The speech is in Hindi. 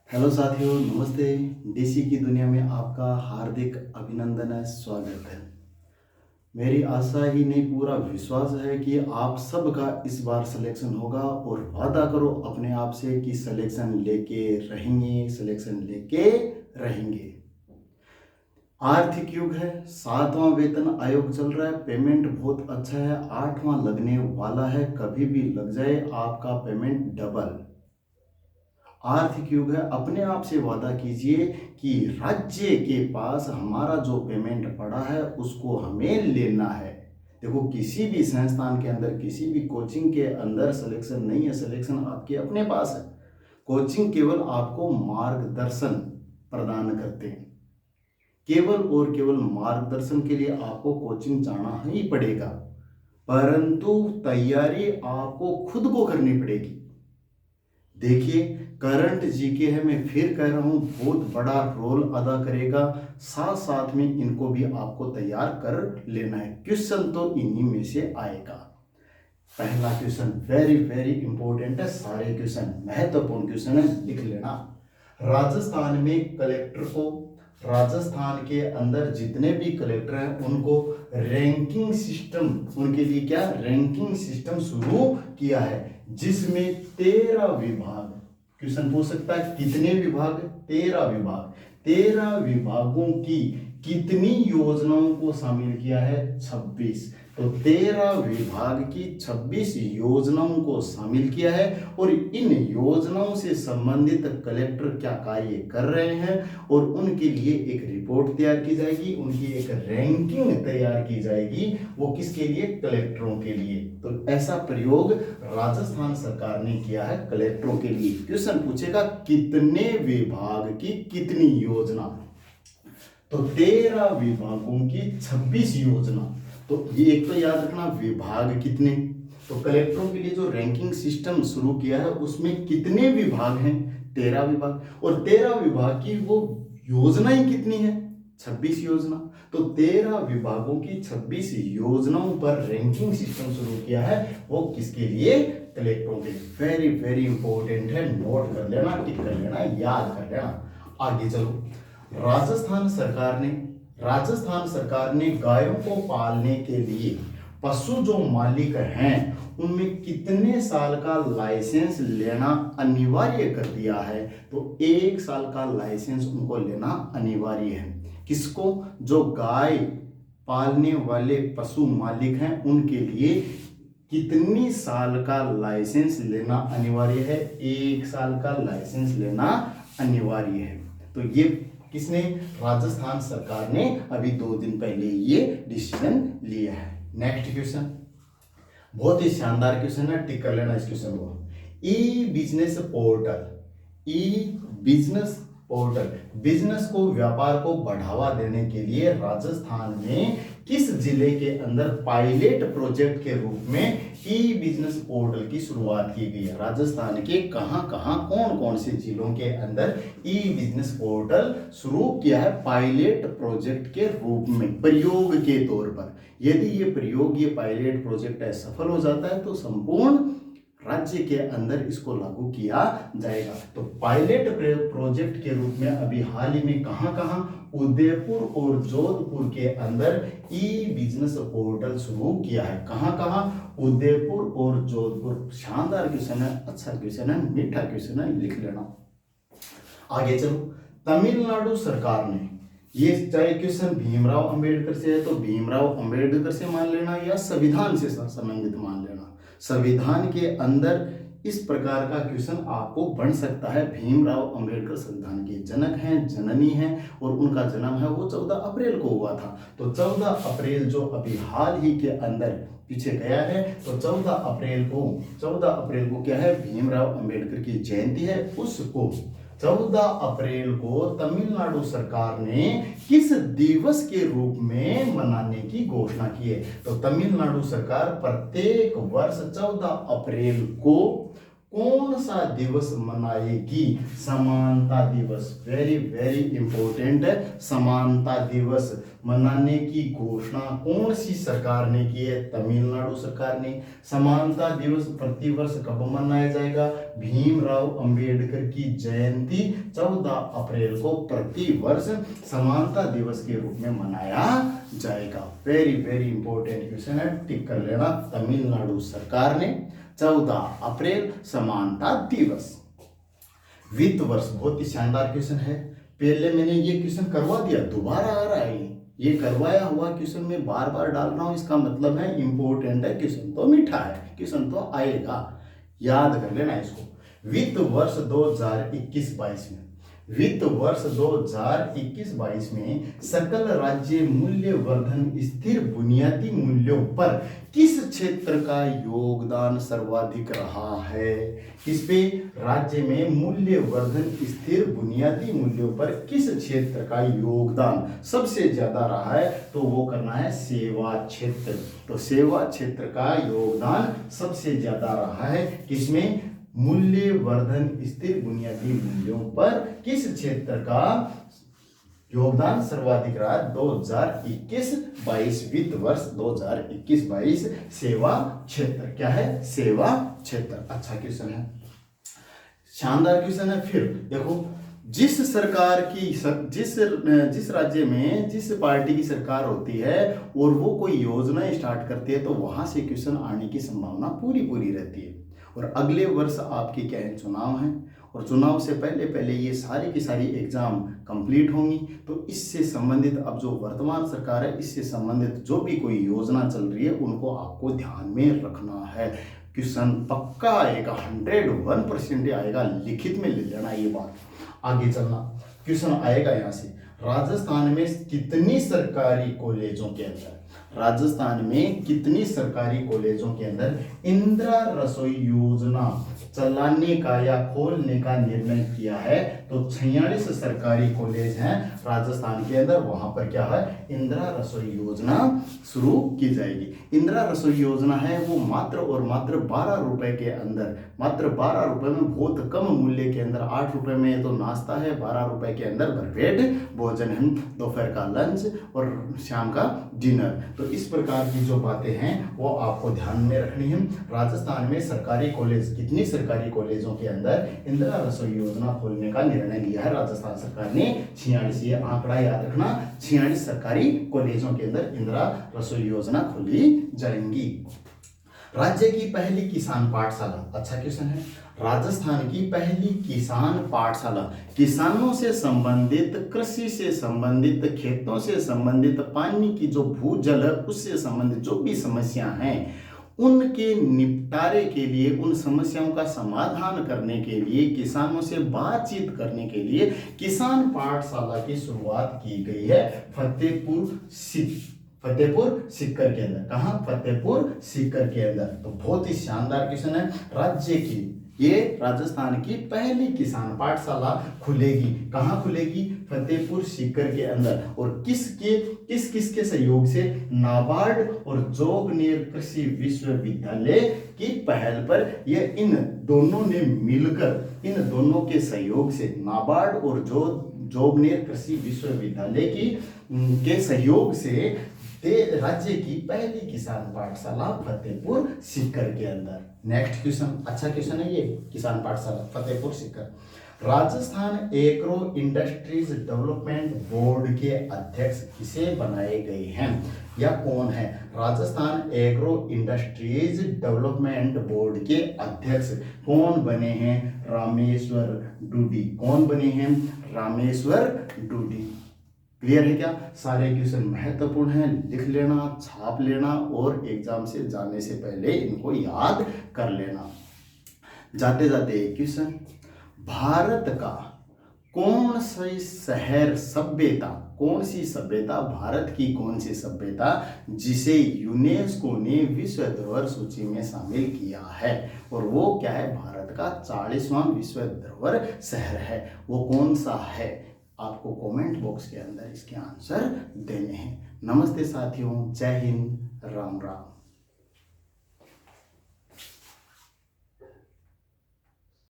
हेलो साथियों, नमस्ते। डीसी की दुनिया में आपका हार्दिक अभिनंदन है, स्वागत है। मेरी आशा ही नहीं, पूरा विश्वास है कि आप सबका इस बार सिलेक्शन होगा और वादा करो अपने आप से कि सिलेक्शन लेके रहेंगे, सिलेक्शन लेके रहेंगे। आर्थिक युग है, 7वां वेतन आयोग चल रहा है, पेमेंट बहुत अच्छा है, 8वां लगने वाला है, कभी भी लग जाए आपका पेमेंट डबल। आर्थिक युग है, अपने आप से वादा कीजिए कि राज्य के पास हमारा जो पेमेंट पड़ा है उसको हमें लेना है। देखो, किसी भी संस्थान के अंदर, किसी भी कोचिंग के अंदर सिलेक्शन नहीं है, सिलेक्शन आपके अपने पास है। कोचिंग केवल आपको मार्गदर्शन प्रदान करते हैं। केवल और केवल मार्गदर्शन के लिए आपको कोचिंग जाना ही पड़ेगा, परंतु तैयारी आपको खुद को करनी पड़ेगी। देखिए, करंट जीके है, मैं फिर कह रहा हूं, बहुत बड़ा रोल अदा करेगा। साथ साथ में इनको भी आपको तैयार कर लेना है। क्वेश्चन तो इन्हीं में से आएगा। पहला क्वेश्चन वेरी वेरी इंपॉर्टेंट है, सारे क्वेश्चन महत्वपूर्ण क्वेश्चन है, लिख लेना। राजस्थान में कलेक्टर को, राजस्थान के अंदर जितने भी कलेक्टर हैं उनको रैंकिंग सिस्टम, उनके लिए क्या रैंकिंग सिस्टम शुरू किया है, जिसमें 13 विभाग। क्वेश्चन पूछ सकता है कितने विभाग? 13 विभाग। 13 विभागों की कितनी योजनाओं को शामिल किया है? 26। तो 13 विभाग की 26 योजनाओं को शामिल किया है और इन योजनाओं से संबंधित कलेक्टर क्या कार्य कर रहे हैं और उनके लिए एक रिपोर्ट तैयार की जाएगी, उनकी एक रैंकिंग तैयार की जाएगी। वो किसके लिए? कलेक्टरों के लिए। तो ऐसा प्रयोग राजस्थान सरकार ने किया है कलेक्टरों के लिए। क्वेश्चन पूछेगा कितने विभाग की कितनी योजना, तो 13 विभागों की 26 योजना। तो ये एक तो याद रखना, विभाग कितने। तो कलेक्टरों के लिए जो रैंकिंग सिस्टम शुरू किया है उसमें कितने विभाग हैं? 13 विभाग। और 13 विभाग की वो योजनाएं कितनी है? 26 योजना। तो 13 विभागों की 26 योजनाओं पर रैंकिंग सिस्टम शुरू किया है, वो किसके लिए? कलेक्टरों के लिए। वेरी वेरी इंपॉर्टेंट है, नोट कर लेना, टिक कर लेना, याद कर लेना। आगे चलो। राजस्थान सरकार ने गायों को पालने के लिए पशु जो मालिक हैं उनमें कितने साल का लाइसेंस लेना अनिवार्य कर दिया है? तो 1 साल का लाइसेंस उनको लेना अनिवार्य है। किसको? जो गाय पालने वाले पशु मालिक हैं उनके लिए कितनी साल का लाइसेंस लेना अनिवार्य है? 1 साल का लाइसेंस लेना अनिवार्य है। तो ये किसने? राजस्थान सरकार ने अभी 2 दिन पहले ये डिसीजन लिया है। नेक्स्ट क्वेश्चन बहुत ही शानदार क्वेश्चन है, टिक कर लेना इस क्वेश्चन को। ई बिजनेस पोर्टल, ई बिजनेस पोर्टल बिजनेस को, व्यापार को बढ़ावा देने के लिए राजस्थान में किस जिले के अंदर पायलट प्रोजेक्ट के रूप में ई बिजनेस पोर्टल की शुरुआत की गई है? राजस्थान के कहां कहां, कौन कौन से जिलों के अंदर ई बिजनेस पोर्टल शुरू किया है पायलट प्रोजेक्ट के रूप में, प्रयोग के तौर पर? यदि ये प्रयोग, ये पायलट प्रोजेक्ट है, सफल हो जाता है तो संपूर्ण राज्य के अंदर इसको लागू किया जाएगा। तो पायलट प्रोजेक्ट के रूप में अभी हाल ही में कहां कहां, उदयपुर और जोधपुर के अंदर ई बिजनेस पोर्टल शुरू किया है। कहां कहां? उदयपुर और जोधपुर। शानदार क्वेश्चन है, अच्छा क्वेश्चन है, मीठा क्वेश्चन है, लिख लेना। आगे चलो। तमिलनाडु सरकार ने, ये चाहे क्वेश्चन भीमराव अंबेडकर से है तो भीमराव अंबेडकर से मान लेना या संविधान से संबंधित मान लेना। संविधान के अंदर इस प्रकार का क्वेश्चन आपको बन सकता है। भीमराव अंबेडकर संविधान के जनक हैं, जननी हैं और उनका जन्म है वो 14 अप्रैल को हुआ था। तो 14 अप्रैल जो अभी हाल ही के अंदर पीछे गया है, तो 14 अप्रैल को क्या है? भीमराव अंबेडकर की जयंती है। उसको 14 अप्रैल को तमिलनाडु सरकार ने किस दिवस के रूप में मनाने की घोषणा की है? तो तमिलनाडु सरकार प्रत्येक वर्ष 14 अप्रैल को कौन सा दिवस मनाएगी? समानता दिवस। वेरी वेरी इंपॉर्टेंट है। समानता दिवस मनाने की घोषणा कौन सी सरकार ने की है? तमिलनाडु सरकार ने। समानता दिवस प्रतिवर्ष कब मनाया जाएगा? भीमराव अंबेडकर की जयंती 14 अप्रैल को प्रतिवर्ष समानता दिवस के रूप में मनाया जाएगा। वेरी वेरी इंपॉर्टेंट क्वेश्चन है, टिक कर लेना। तमिलनाडु सरकार ने 14 अप्रैल समानता दिवस। वित्त वर्ष, बहुत ही शानदार क्वेश्चन है। पहले मैंने ये क्वेश्चन करवा दिया, दोबारा आ रहा है। ये करवाया हुआ क्वेश्चन में बार बार डाल रहा हूं, इसका मतलब है इंपॉर्टेंट है। क्वेश्चन तो मीठा है, क्वेश्चन तो आएगा, याद कर लेना इसको। वित्त वर्ष 2021-22 में, वित्त वर्ष 2021-22 में सकल राज्य मूल्य वर्धन स्थिर बुनियादी मूल्यों पर किस क्षेत्र का योगदान सर्वाधिक रहा है? किस पे? राज्य में मूल्य वर्धन स्थिर बुनियादी मूल्यों पर किस क्षेत्र का योगदान सबसे ज्यादा रहा है? तो वो करना है सेवा क्षेत्र। तो सेवा क्षेत्र का योगदान सबसे ज्यादा रहा है किसमें? मूल्य वर्धन स्थिर बुनियादी मूल्यों पर किस क्षेत्र का योगदान सर्वाधिक रहा? 2021-22 वित्त वर्ष 2021-22 सेवा क्षेत्र। क्या है? सेवा क्षेत्र। अच्छा क्वेश्चन है, शानदार क्वेश्चन है। फिर देखो, जिस सरकार की जिस राज्य में जिस पार्टी की सरकार होती है और वो कोई योजना स्टार्ट करती है तो वहां से क्वेश्चन आने की संभावना पूरी रहती है। और अगले वर्ष आपके क्या है? चुनाव है, और चुनाव से पहले पहले ये सारी की सारी एग्जाम कंप्लीट होंगी। तो इससे संबंधित अब जो वर्तमान सरकार है, इससे संबंधित जो भी कोई योजना चल रही है उनको आपको ध्यान में रखना है। क्वेश्चन पक्का आएगा, 101% आएगा, लिखित में ले लेना ये बात। आगे चलना, क्वेश्चन आएगा यहाँ से, राजस्थान में कितनी सरकारी कॉलेजों के अंदर, राजस्थान में कितनी सरकारी कॉलेजों के अंदर इंदिरा रसोई योजना चलाने का या खोलने का निर्णय किया है? तो 46 सरकारी कॉलेज हैं राजस्थान के अंदर, वहां पर क्या है? इंदिरा रसोई योजना शुरू की जाएगी। इंदिरा रसोई योजना है वो मात्र और मात्र 12 रुपए के अंदर, मात्र 12 रुपए में, बहुत कम मूल्य के अंदर, 8 रुपए में तो नाश्ता है, 12 रुपए के अंदर भरपेट भोजन है, दोपहर का लंच और शाम का डिनर। तो इस प्रकार की जो बातें हैं वो आपको ध्यान में रखनी है। राजस्थान में सरकारी कॉलेज, कितनी सरकारी कॉलेजों के अंदर इंदिरा रसोई योजना खोलने का निर्णय लिया है राजस्थान सरकार ने? 46। ये आंकड़ा याद रखना, 46 सरकारी कॉलेजों के अंदर इंदिरा रसोई योजना खोली जाएंगी। राज्य की पहली किसान पाठशाला, अच्छा क्वेश्चन है। राजस्थान की पहली किसान पाठशाला किसानों से संबंधित, कृषि से संबंधित, खेतों से संबंधित, पानी की जो भूजल है उससे संबंधित जो भी समस्या हैं उनके निपटारे के लिए, उन समस्याओं का समाधान करने के लिए, किसानों से बातचीत करने के लिए क्किसान पाठशाला की शुरुआत की गई है फतेहपुर सीकर के अंदर। कहां? फतेहपुर सीकर के अंदर। तो बहुत ही शानदार क्वेश्चन है। राज्य की, ये राजस्थान की पहली किसान पाठशाला खुलेगी, कहां खुलेगी? फतेहपुर सीकर के अंदर। और किस किसके सहयोग से? नाबार्ड और जोगनेर कृषि विश्वविद्यालय की पहल पर ये इन दोनों ने मिलकर, इन दोनों के सहयोग से, नाबार्ड और जोगनेर कृषि विश्वविद्यालय के सहयोग से राज्य की पहली किसान पाठशाला फतेहपुर सीकर के अंदर। नेक्स्ट क्वेश्चन, अच्छा क्वेश्चन है ये, किसान पाठशाला Fatehpur Sikar. Rajasthan agro industries development board के अध्यक्ष किसे बनाए गए हैं या कौन है? Rajasthan agro industries development board के अध्यक्ष कौन बने हैं? रामेश्वर डूडी। कौन बने हैं? रामेश्वर डूडी। क्लियर है क्या? सारे क्वेश्चन महत्वपूर्ण हैं, लिख लेना, छाप लेना और एग्जाम से जाने से पहले इनको याद कर लेना। जाते जाते एक क्वेश्चन, भारत का कौन सी शहर सभ्यता, कौन सी सभ्यता, भारत की कौन सी सभ्यता जिसे यूनेस्को ने विश्व धरोहर सूची में शामिल किया है? और वो क्या है? भारत का 40वां विश्व धरोहर शहर है। वो कौन सा है? आपको कमेंट बॉक्स के अंदर इसके आंसर देने हैं। नमस्ते साथियों, जय हिंद, राम राम।